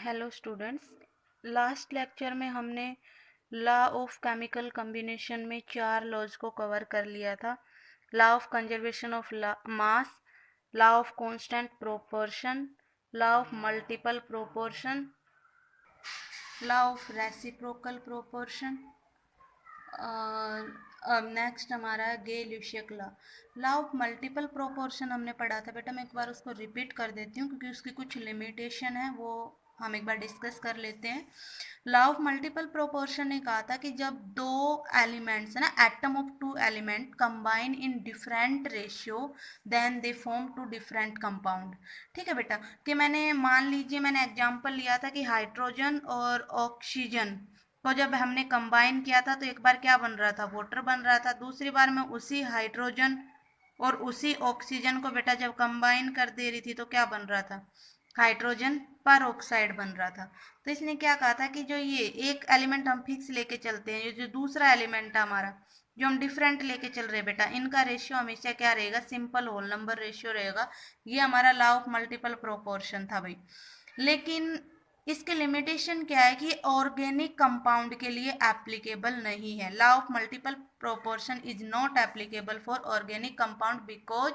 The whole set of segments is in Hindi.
Hello students. लास्ट लेक्चर में हमने लॉ ऑफ केमिकल कॉम्बिनेशन में 4 लॉज को कवर कर लिया था। Law of conservation of mass, law of constant proportion, law of multiple proportion, law of reciprocal proportion और अब नेक्स्ट हमारा है Gay Lussac's law. Law of multiple proportion हमने पढ़ा था बेटा, मैं एक बार उसको रिपीट कर देती हूँ क्योंकि उसकी कुछ लिमिटेशन है, वो हम एक बार डिस्कस कर लेते हैं। लॉ ऑफ मल्टीपल प्रोपोर्शन ने कहा था कि जब दो एलिमेंट्स है ना, atom of two element combine in different ratio then they form two different compound. ठीक है बेटा, कि मैंने मान लीजिए मैंने एग्जांपल लिया था कि हाइड्रोजन और ऑक्सीजन को जब हमने कंबाइन किया था तो एक बार क्या बन रहा था, वाटर बन रहा था। दूसरी बार मैं उसी हाइड्रोजन और उसी ऑक्सीजन को बेटा जब कंबाइन कर दे रही थी तो क्या बन रहा था, हाइड्रोजन पर ऑक्साइड बन रहा था। तो इसने क्या कहा था कि जो ये एक एलिमेंट हम फिक्स लेके चलते हैं, ये जो दूसरा एलिमेंट है हमारा जो हम डिफरेंट लेके चल रहे हैं बेटा, इनका रेशियो हमेशा क्या रहेगा, सिंपल होल नंबर रेशियो रहेगा। ये हमारा लॉ ऑफ मल्टीपल प्रोपोर्शन था भाई। लेकिन इसके लिमिटेशन क्या है कि ऑर्गेनिक कंपाउंड के लिए एप्लीकेबल नहीं है। Law of multiple proportion is not applicable for organic compound because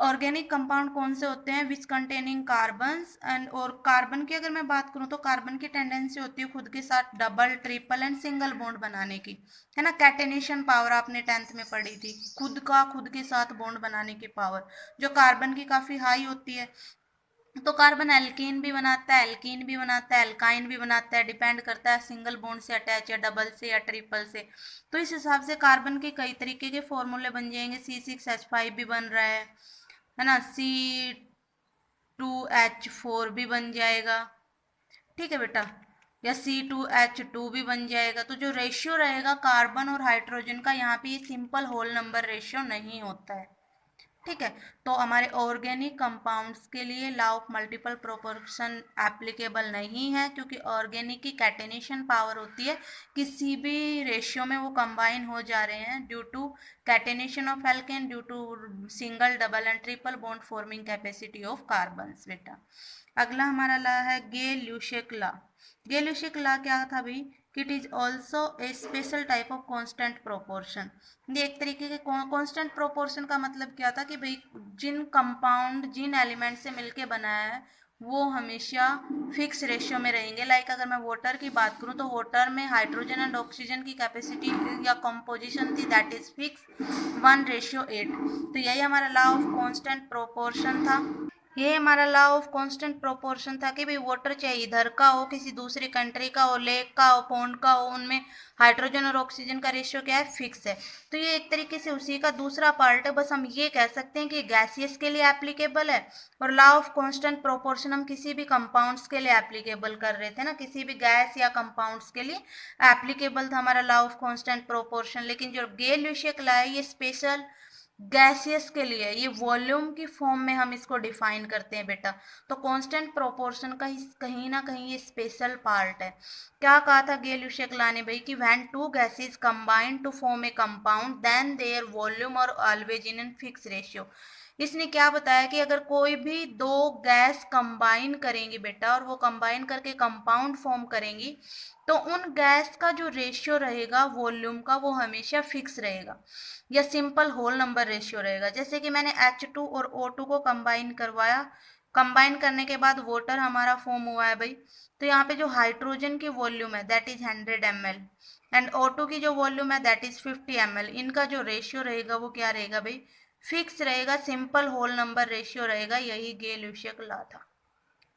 organic compound कौन से होते हैं, विच कंटेनिंग कार्बन्स एंड, और कार्बन की अगर मैं बात करूं तो कार्बन की टेंडेंसी होती है खुद के साथ double triple and single bond बनाने की, है ना। कैटेनेशन पावर आपने 10th में पढ़ी थी, खुद के साथ बॉन्ड बनाने की पावर जो कार्बन की काफी हाई होती है। तो कार्बन एल्कीन भी बनाता है, एल्कीन भी बनाता है, एल्काइन भी बनाता है, डिपेंड करता है सिंगल बॉन्ड से अटैच या डबल से या ट्रिपल से। तो इस हिसाब से कार्बन के कई तरीके के फॉर्मूले बन जाएंगे। C6H5 भी बन रहा है ना, C2H4 भी बन जाएगा, ठीक है बेटा, या C2H2 भी बन जाएगा। तो जो रेशियो रहेगा कार्बन और हाइड्रोजन का, यहाँ पे ये सिंपल होल नंबर रेशियो नहीं होता है, ठीक है। तो हमारे ऑर्गेनिक कंपाउंड्स के लिए law of multiple proportion applicable नहीं है, क्योंकि ऑर्गेनिक की कैटेनेशन पावर होती है, किसी भी रेशियो में वो कंबाइन हो जा रहे हैं due to catenation of alkane, due to single double and triple bond forming capacity of carbons बेटा। अगला हमारा लॉ है गे ल्यूशिक लॉ। गे ल्यूशिक लॉ क्या था भाई, it is also a special type of constant proportion. ये एक तरीके के कांस्टेंट प्रोपोर्शन का मतलब क्या था कि भाई जिन कंपाउंड जिन एलिमेंट से मिलके बनाया है वो हमेशा फिक्स रेशियो में रहेंगे। लाइक अगर मैं वाटर की बात करूं तो वाटर में हाइड्रोजन एंड ऑक्सीजन की कैपेसिटी या कंपोजिशन थी, दैट इज फिक्स 1:8। तो यही हमारा लॉ ऑफ कांस्टेंट प्रोपोर्शन था। ये हमारा लॉ ऑफ कांस्टेंट प्रोपोर्शन था कि भाई वाटर चाहे इधर का हो, किसी दूसरी कंट्री का हो, लेक का हो, पॉन्ड का हो, उनमें हाइड्रोजन और ऑक्सीजन का रेशियो क्या है, फिक्स है। तो ये एक तरीके से उसी का दूसरा पार्ट है। बस हम ये कह सकते हैं कि गैसियस के लिए एप्लीकेबल है, और लॉ ऑफ कांस्टेंट प्रोपोर्शन हम किसी भी कंपाउंड्स के लिए एप्लीकेबल कर रहे थे ना, किसी भी गैस या कंपाउंड्स के लिए एप्लीकेबल था हमारा लॉ ऑफ कांस्टेंट प्रोपोर्शन। लेकिन जो गे ल्यूशियक लॉ है ये स्पेशल गैसियस के लिए, ये वॉल्यूम की फॉर्म में हम इसको डिफाइन करते हैं बेटा। तो कांस्टेंट प्रोपोर्शन का कहीं ना कहीं ये स्पेशल पार्ट है। क्या कहा था गे ल्यूशियक लॉ ने भाई कि when two gases combine to form a compound then their volume are always in an fix ratio. इसने क्या बताया कि अगर कोई भी दो गैस कंबाइन करेंगी बेटा और वो कंबाइन करके कंपाउंड फॉर्म करेंगी तो उन गैस का जो रेशियो रहेगा वॉल्यूम का वो हमेशा फिक्स रहेगा या सिंपल होल नंबर रेशियो रहेगा। जैसे कि मैंने H2 और O2 को कंबाइन करवाया, कंबाइन करने के बाद वाटर हमारा फॉर्म हुआ है भाई। तो यहाँ पे जो हाइड्रोजन की वॉल्यूम है that is 100 ml and O2 की जो वॉल्यूम है दैट इज 50 ml। इनका जो रेशियो रहेगा वो क्या रहेगा भाई, फिक्स रहेगा, सिंपल होल नंबर रेशियो रहेगा। यही गे ल्यूशियक लॉ था,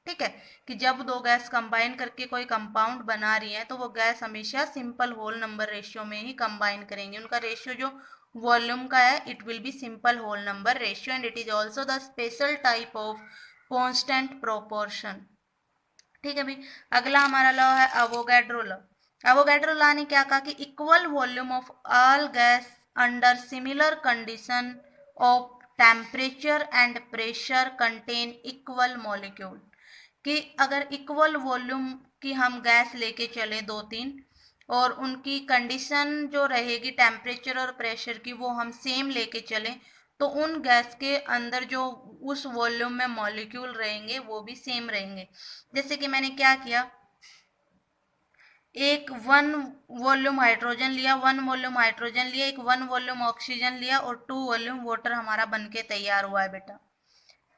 ठीक है, कि जब दो गैस कंबाइन करके कोई कंपाउंड बना रही है तो वो गैस हमेशा सिंपल होल नंबर रेशियो में ही कंबाइन करेंगे। उनका रेशियो जो वॉल्यूम का है it will be simple whole number ratio and it is also the special type of constant proportion, ठीक है भाई। अगला हमारा लॉ है अवोगाड्रो लॉ। अवोगाड्रो लॉ ने क्या कहा कि equal volume of all gas under similar condition of temperature and pressure contain equal molecule. कि अगर इक्वल वॉल्यूम की हम गैस लेके चले दो तीन और उनकी कंडीशन जो रहेगी टेम्परेचर और प्रेशर की वो हम सेम लेके चलें तो उन गैस के अंदर जो उस वॉल्यूम में मॉलिक्यूल रहेंगे वो भी सेम रहेंगे। जैसे कि मैंने क्या किया, एक 1 वॉल्यूम हाइड्रोजन लिया, 1 वॉल्यूम हाइड्रोजन लिया, एक 1 वॉल्यूम ऑक्सीजन लिया और 2 वॉल्यूम वाटर हमारा बनके तैयार हुआ है बेटा।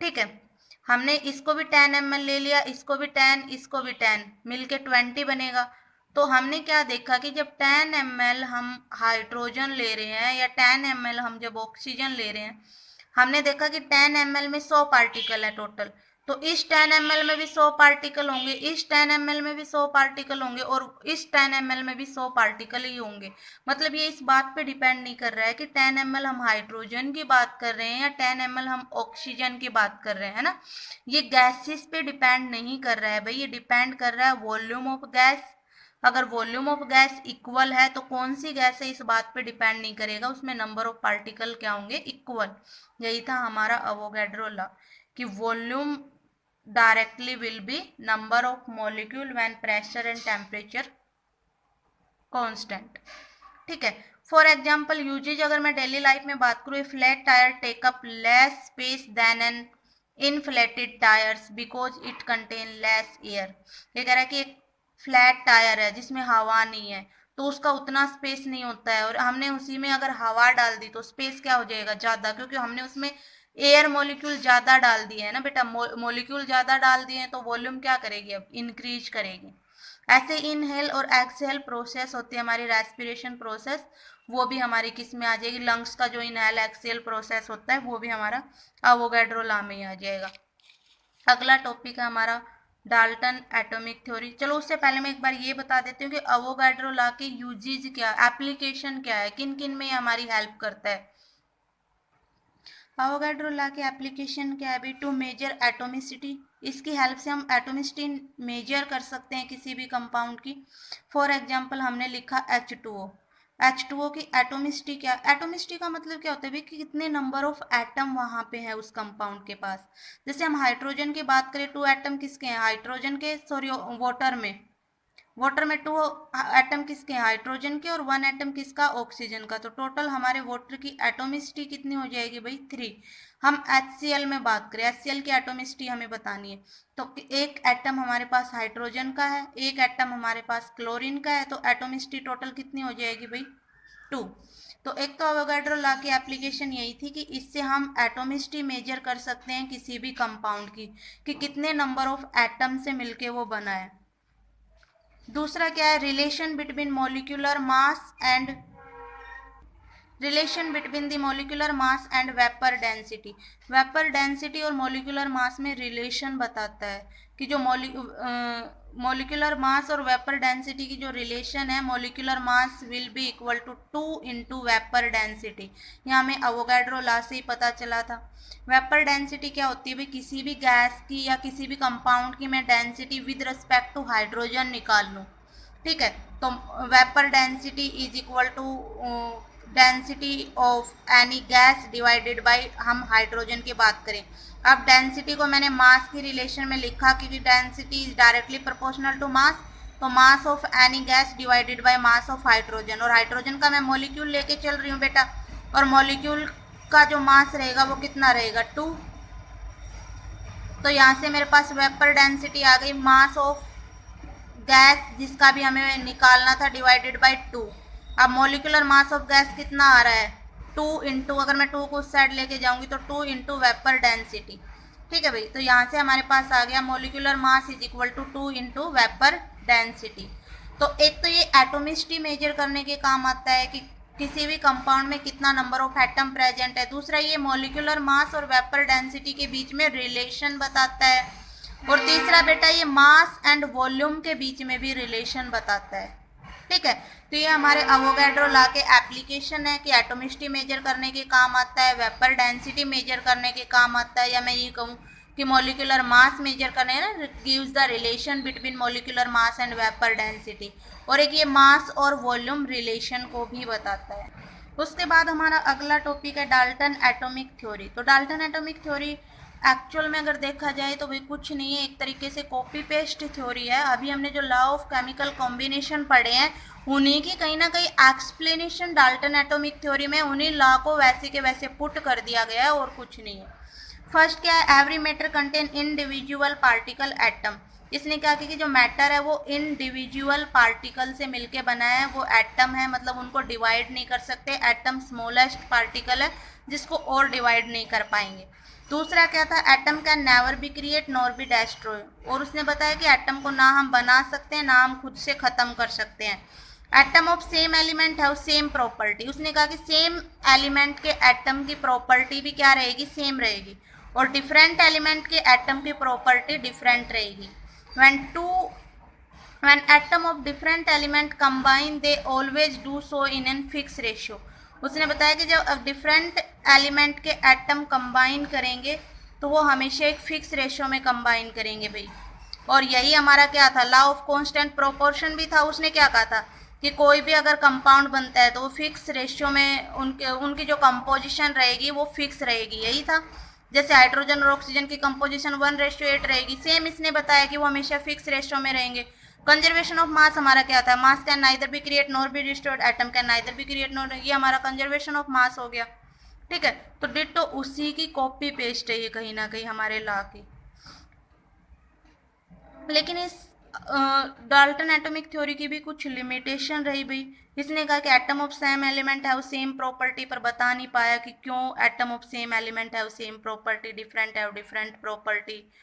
ठीक है, हमने इसको भी 10 ml ले लिया, इसको भी 10, इसको भी 10, मिलके 20 बनेगा। तो हमने क्या देखा कि जब 10 ml हम हाइड्रोजन ले रहे हैं या 10 ml हम जब ऑक्सीजन ले रहे हैं, हमने देखा कि 10 ml में 100 पार्टिकल है टोटल। तो इस 10 ml में भी 100 पार्टिकल होंगे, इस 10 ml में भी 100 पार्टिकल होंगे और इस 10 ml में भी 100 पार्टिकल ही होंगे। मतलब ये इस बात पे डिपेंड नहीं कर रहा है कि 10 ml हम हाइड्रोजन की बात कर रहे हैं या 10 ml हम ऑक्सीजन की बात कर रहे हैं, है ना। ये गैसेस पे डिपेंड नहीं कर रहा है भाई, ये डिपेंड कर रहा है वॉल्यूम ऑफ गैस। अगर वॉल्यूम ऑफ गैस इक्वल है तो कौन सी गैस है इस बात पे डिपेंड नहीं करेगा, उसमें नंबर ऑफ पार्टिकल क्या होंगे, इक्वल। यही था हमारा अवोगाड्रो लॉ कि volume directly will be number of molecule when pressure and temperature constant। ठीक है, फॉर एग्जाम्पल यूजेज अगर मैं डेली लाइफ में बात करूँ, flat tyre take up less space than an inflated tyres because it contain less air. ये कह रहा है कि एक फ्लैट टायर है जिसमें हवा नहीं है तो उसका उतना स्पेस नहीं होता है, और हमने उसी में अगर हवा डाल दी तो स्पेस क्या हो जाएगा, ज़्यादा, क्योंकि हमने उसमें एयर मॉलिक्यूल ज़्यादा डाल दिए है ना बेटा। मॉलिक्यूल ज़्यादा डाल दिए हैं तो वॉल्यूम क्या करेगी, अब इंक्रीज करेगी। ऐसे इनहेल और एक्सहेल प्रोसेस होती है हमारी रेस्पिरेशन प्रोसेस, वो भी हमारी किस में आ जाएगी, लंग्स का जो इनहेल एक्सहेल प्रोसेस होता है वो भी हमारा अवोगाड्रो लॉ में ही आ जाएगा। अगला टॉपिक है हमारा डाल्टन एटॉमिक थ्योरी। चलो उससे पहले मैं एक बार ये बता देती हूँ कि अवोगाड्रो लॉ के यूजेज क्या, एप्लीकेशन क्या है, किन किन में हमारी हेल्प करता है। अवोगाड्रो लॉ के एप्लीकेशन क्या है भी, टू मेजर एटोमिसिटी, इसकी हेल्प से हम एटोमिसिटी मेजर कर सकते हैं किसी भी कंपाउंड की। फॉर एग्जांपल हमने लिखा H2O, H2O की एटोमिसिटी क्या, एटोमिसिटी का मतलब क्या होता है भी कि कितने नंबर ऑफ एटम वहाँ पे है उस कंपाउंड के पास। जैसे हम हाइड्रोजन की बात करें, 2 एटम किसके हैं, हाइड्रोजन के, सॉरी वाटर में 2 एटम किसके हैं, हाइड्रोजन के, और 1 एटम किसका, ऑक्सीजन का। तो टोटल हमारे वाटर की एटोमिसिटी कितनी हो जाएगी भाई, 3। हम HCl में बात करें, HCl की एटोमिसिटी हमें बतानी है, तो एक एटम हमारे पास हाइड्रोजन का है, एक एटम हमारे पास क्लोरीन का है, तो एटोमिसिटी टोटल कितनी हो जाएगी भाई, 2। तो एक तो अवोगाड्रो लॉ की एप्लीकेशन यही थी कि इससे हम एटोमिसिटी मेजर कर सकते हैं किसी भी कंपाउंड की, कि कितने नंबर ऑफ एटम से मिलके वो बना है। दूसरा क्या है, relation between molecular mass and vapour density. Vapour density और मॉलिक्यूलर मास में रिलेशन बताता है कि जो मॉलिक्यूलर मास और वेपर डेंसिटी की जो रिलेशन है, molecular mass will be equal to 2 into vapour density. यहाँ हमें अवोगाड्रो लॉ से ही पता चला था। वेपर डेंसिटी क्या होती है भाई, किसी भी गैस की या किसी भी कंपाउंड की मैं density with respect to hydrogen निकाल लूँ, ठीक है, तो vapour density is equal to density of any gas divided by, हम हाइड्रोजन की बात करें। अब डेंसिटी को मैंने मास की रिलेशन में लिखा क्योंकि density is directly proportional to mass, तो mass of any gas divided by mass of hydrogen, और हाइड्रोजन का मैं मॉलिक्यूल लेके चल रही हूँ बेटा, और मॉलिक्यूल का जो मास रहेगा वो कितना रहेगा, 2। तो यहाँ से मेरे पास वेपर डेंसिटी आ गई, मास ऑफ गैस जिसका भी हमें निकालना था डिवाइडेड बाय 2। अब मॉलिक्यूलर मास ऑफ गैस कितना आ रहा है, 2 इंटू, अगर मैं 2 को उस साइड लेके जाऊंगी तो 2 इंटू वेपर डेंसिटी। ठीक है भाई, तो यहाँ से हमारे पास आ गया molecular mass is equal to 2 into vapour density. तो एक तो ये एटोमिसिटी मेजर करने के काम आता है कि किसी भी कंपाउंड में कितना नंबर ऑफ एटम प्रेजेंट है। दूसरा ये मॉलिक्यूलर मास और वेपर डेंसिटी के बीच में रिलेशन बताता है, और तीसरा बेटा ये मास एंड वॉल्यूम के बीच में भी रिलेशन बताता है। ठीक है, तो ये हमारे अवोगाड्रो लॉ के एप्लीकेशन है कि एटोमिसिटी मेजर करने के काम आता है, वेपर डेंसिटी मेजर करने के काम आता है, या मैं ये कहूँ कि मॉलिक्यूलर मास मेजर करने ना, gives the relation between molecular mass and vapour density, और एक ये मास और वॉल्यूम रिलेशन को भी बताता है। उसके बाद हमारा अगला टॉपिक है डाल्टन एटॉमिक थ्योरी। तो डाल्टन एटॉमिक थ्योरी एक्चुअल में अगर देखा जाए तो भाई कुछ नहीं है, एक तरीके से कॉपी पेस्ट थ्योरी है। अभी हमने जो लॉ ऑफ केमिकल कॉम्बिनेशन पढ़े हैं उन्हीं की कहीं ना कहीं एक्सप्लेनेशन डाल्टन एटॉमिक थ्योरी में उन्हीं लॉ को वैसे के वैसे पुट कर दिया गया है, और कुछ नहीं है। फर्स्ट क्या है, every matter contain individual particle atom. इसने क्या किया कि जो मैटर है वो इंडिविजुअल पार्टिकल से मिलके बना है, वो एटम है, मतलब उनको डिवाइड नहीं कर सकते। एटम स्मॉलेस्ट पार्टिकल है जिसको और डिवाइड नहीं कर पाएंगे। दूसरा क्या था, atom can never be create nor be destroy, और उसने बताया कि एटम को ना हम बना सकते हैं ना हम खुद से खत्म कर सकते हैं। Atom of same element have same property. उसने कहा कि सेम एलिमेंट के एटम की प्रॉपर्टी भी क्या रहेगी, सेम रहेगी, और डिफरेंट एलिमेंट के एटम की प्रॉपर्टी डिफरेंट रहेगी। when atom of different element combine they always do so in an fixed ratio। उसने बताया कि जब डिफरेंट एलिमेंट के एटम कंबाइन करेंगे तो वो हमेशा एक फिक्स रेशियो में कंबाइन करेंगे भाई। और यही हमारा क्या था, लॉ ऑफ कांस्टेंट प्रोपोर्शन भी था। उसने क्या कहा था कि कोई भी अगर कंपाउंड बनता है तो वो फिक्स रेशियो में उनकी जो कंपोजिशन रहेगी वो फिक्स रहेगी, यही था। जैसे हाइड्रोजन और ऑक्सीजन की कंपोजिशन 1:8 रहेगी, सेम इसने बताया कि वो हमेशा फिक्स रेशियो में रहेंगे। कंजर्वेशन ऑफ मास हमारा क्या था, मास can neither be create nor be destroyed, atom can neither be create nor, ये हमारा कंजर्वेशन ऑफ मास हो गया। ठीक है, तो डिट्टो उसी की कॉपी पेस्ट है ये कहीं ना कहीं हमारे लॉ की। लेकिन इस डाल्टन एटॉमिक थ्योरी की भी कुछ लिमिटेशन रही भाई। इसने कहा कि atom of same element have same property, पर बता नहीं पाया कि क्यों atom of same element have same property, different have different property.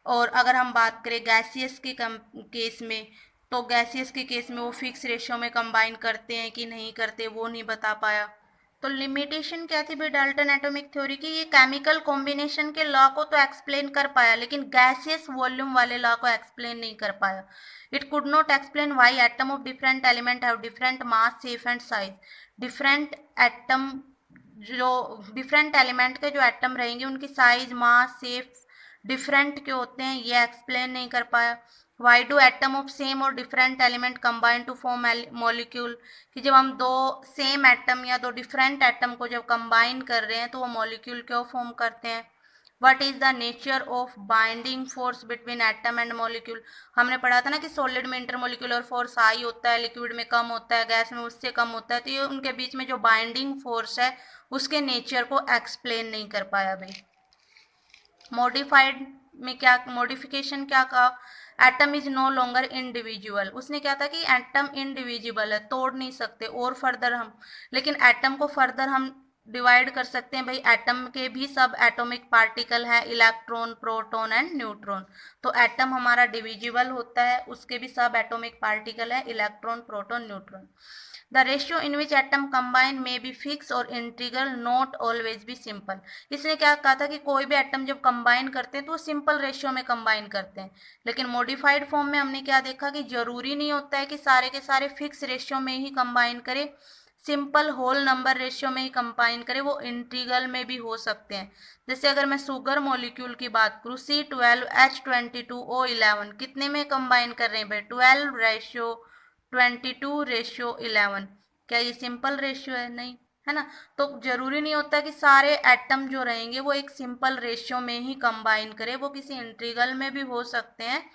और अगर हम बात करें गैसियस के केस में, तो गैसियस के केस में वो फिक्स रेशियो में कंबाइन करते हैं कि नहीं करते, वो नहीं बता पाया। तो लिमिटेशन क्या थी भाई डाल्टन एटॉमिक थ्योरी की, ये केमिकल कॉम्बिनेशन के लॉ को तो एक्सप्लेन कर पाया लेकिन गैसियस वॉल्यूम वाले लॉ को एक्सप्लेन नहीं कर पाया। It could not explain why atom of different element have different mass, shape and size. Different atom, जो डिफरेंट एलिमेंट के जो एटम रहेंगे उनकी साइज, मास, शेप डिफरेंट क्यों होते हैं, ये एक्सप्लेन नहीं कर पाया। Why do atom of same or different element combine to form molecule, कि जब हम दो सेम एटम या दो डिफरेंट एटम को जब कंबाइन कर रहे हैं तो वो मॉलिक्यूल क्यों फॉर्म करते हैं। What is the nature of binding force between atom and molecule. हमने पढ़ा था ना कि सॉलिड में इंटरमोलिकुलर फोर्स हाई होता है, लिक्विड में कम होता है, गैस में उससे कम होता है। तो ये उनके बीच में जो बाइंडिंग फोर्स है उसके नेचर को एक्सप्लेन नहीं कर पाया भाई। मॉडिफाइड में क्या, मॉडिफिकेशन क्या कहा, atom is no longer individual. उसने क्या था कि एटम इंडिविजिबल है, तोड़ नहीं सकते, और फर्दर हम, लेकिन एटम को फर्दर हम डिवाइड कर सकते हैं भाई। एटम के भी सब एटॉमिक पार्टिकल है, इलेक्ट्रॉन, प्रोटॉन एंड न्यूट्रॉन। तो एटम हमारा डिविजिबल होता है, उसके भी सब एटॉमिक पार्टिकल है, electron, proton, neutron. The ratio in which atom combine may be fix और integral, not always be simple. इसने क्या कहा था कि कोई भी एटम जब कंबाइन करते हैं तो वो सिंपल रेशियो में कंबाइन करते हैं, लेकिन मॉडिफाइड फॉर्म में हमने क्या देखा कि जरूरी नहीं होता है कि सारे के सारे फिक्स रेशियो में ही कंबाइन करे, सिंपल होल नंबर रेशियो में ही कंबाइन करे, वो इंटीग्रल में भी हो सकते हैं। जैसे अगर मैं सुगर मॉलिक्यूल की बात करूँ, C12H22O11 कितने में कंबाइन कर रहे हैं भाई, 12:22:11। क्या ये सिंपल रेशियो है, नहीं, है ना। तो जरूरी नहीं होता कि सारे एटम जो रहेंगे वो एक सिंपल रेशियो में ही कंबाइन करे, वो किसी इंटीग्रल में भी हो सकते हैं।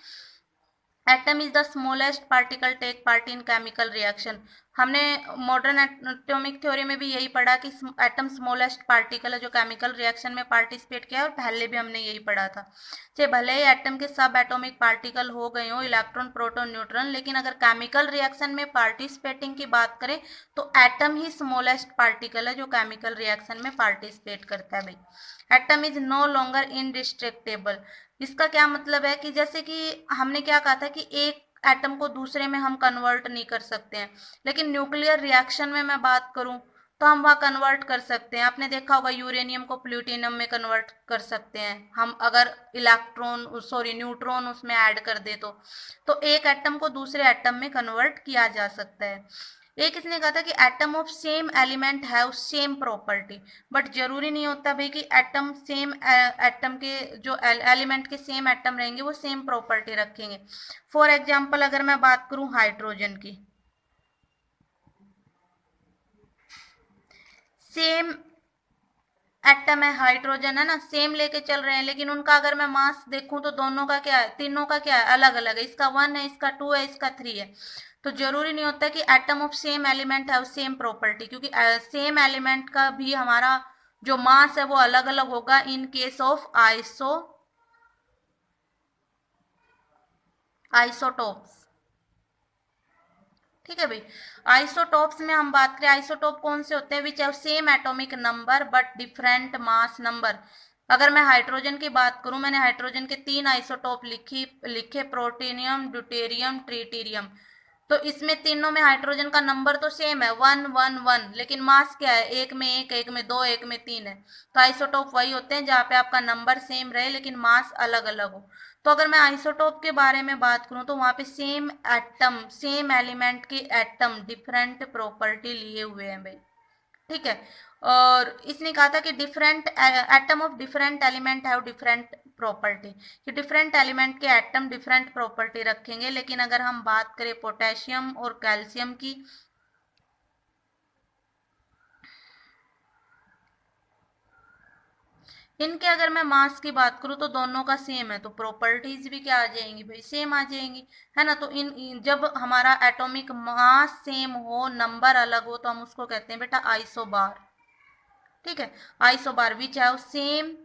Atom is the smallest particle take part in chemical reaction. हमने मॉडर्न एटॉमिक थ्योरी में भी यही पढ़ा कि एटम स्मॉलेस्ट पार्टिकल है जो केमिकल रिएक्शन में पार्टिसिपेट किया, और पहले भी हमने यही पढ़ा था। चाहे भले ही एटम के सब एटॉमिक पार्टिकल हो गए हो, इलेक्ट्रॉन, प्रोटॉन, न्यूट्रॉन, लेकिन अगर केमिकल रिएक्शन में पार्टिसिपेटिंग की बात करें तो एटम ही स्मॉलेस्ट पार्टिकल है जो केमिकल रिएक्शन में पार्टिसिपेट करता है भाई। Atom is no longer indestructible. इसका क्या मतलब है कि जैसे कि हमने क्या कहा था कि एक एटम को दूसरे में हम कन्वर्ट नहीं कर सकते हैं, लेकिन न्यूक्लियर रिएक्शन में मैं बात करूं तो हम वहाँ कन्वर्ट कर सकते हैं। आपने देखा होगा यूरेनियम को प्लूटोनियम में कन्वर्ट कर सकते हैं हम, अगर न्यूट्रॉन उसमें ऐड कर दे तो एक एटम को दूसरे एटम में कन्वर्ट किया जा सकता है। एक इसने कहा था कि atom of same element have same property, but जरूरी नहीं होता भाई कि एटम सेम एटम के जो एलिमेंट के सेम एटम रहेंगे वो सेम प्रॉपर्टी रखेंगे। फॉर एग्जांपल अगर मैं बात करूं हाइड्रोजन की, सेम एटम है, हाइड्रोजन है ना, सेम लेके चल रहे हैं, लेकिन उनका अगर मैं मास देखूं तो दोनों का क्या है, तीनों का क्या है, अलग अलग है। इसका 1 है, इसका 2 है, इसका 3 है। तो जरूरी नहीं होता कि एटम ऑफ सेम एलिमेंट है सेम प्रॉपर्टी, क्योंकि सेम एलिमेंट का भी हमारा जो मास है वो अलग अलग होगा इन केस ऑफ आइसोटोप्स। ठीक है भाई। आइसोटोप्स में हम बात करें, आइसोटोप कौन से होते हैं, which have same atomic number but different mass number. अगर मैं हाइड्रोजन की बात करूं, मैंने हाइड्रोजन के 3 आइसोटोप लिखे, प्रोटीनियम, ड्यूटेरियम, ट्रिटियम। तो इसमें तीनों में हाइड्रोजन का नंबर तो सेम है, 1 1 1, लेकिन मास क्या है, एक में 1, एक में 2, एक में 3 है। तो आइसोटोप वही होते हैं जहाँ पे आपका नंबर सेम रहे लेकिन मास अलग अलग हो। तो अगर मैं आइसोटोप के बारे में बात करूं तो वहां पे सेम एटम, सेम एलिमेंट के एटम डिफरेंट प्रॉपर्टी लिए हुए हैं भाई। ठीक है। और इसने कहा था कि different atom of different element have different property, कि डिफरेंट एलिमेंट के एटम डिफरेंट प्रॉपर्टी रखेंगे। लेकिन अगर हम बात करें पोटेशियम और कैल्शियम की, इनके अगर मैं मास की बात करूं तो दोनों का सेम है, तो प्रॉपर्टीज भी क्या आ जाएंगी भाई, सेम आ जाएंगी, है ना। तो जब हमारा एटॉमिक मास सेम हो, नंबर अलग हो, तो हम उसको कहते हैं बेटा आइसोबार। ठीक है। Isobar which have same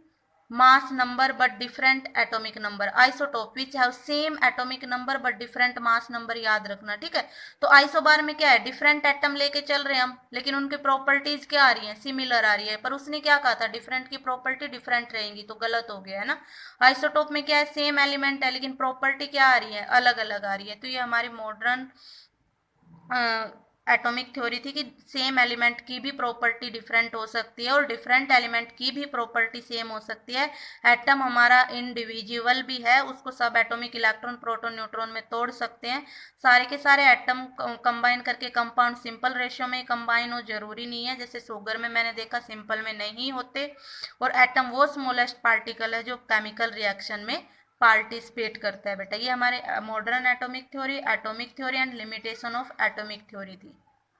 mass number but different atomic number. Isotope which have same atomic number but different mass number, याद रखना। ठीक है। तो आइसोबार में क्या है, डिफरेंट एटम लेके चल रहे हैं हम, लेकिन उनकी प्रॉपर्टीज क्या आ रही हैं, सिमिलर आ रही है। पर उसने क्या कहा था, डिफरेंट की प्रॉपर्टी डिफरेंट रहेंगी, तो गलत हो गया है ना। आइसोटोप में क्या है, सेम एलिमेंट है लेकिन प्रॉपर्टी क्या आ रही है, अलग अलग आ रही है। तो ये हमारी मॉडर्न एटॉमिक थ्योरी थी कि सेम एलिमेंट की भी प्रॉपर्टी डिफरेंट हो सकती है और डिफरेंट एलिमेंट की भी प्रॉपर्टी सेम हो सकती है। एटम हमारा इंडिविजुअल भी है, उसको सब एटॉमिक इलेक्ट्रॉन, प्रोटॉन, न्यूट्रॉन में तोड़ सकते हैं। सारे के सारे एटम कंबाइन करके कंपाउंड सिंपल रेशियो में कंबाइन हो, जरूरी नहीं है। जैसे शुगर में मैंने देखा सिंपल में नहीं होते। और एटम वो स्मॉलेस्ट पार्टिकल है जो केमिकल रिएक्शन में पार्टिसिपेट करता है बेटा। ये हमारे modern atomic theory and limitation of atomic theory थी।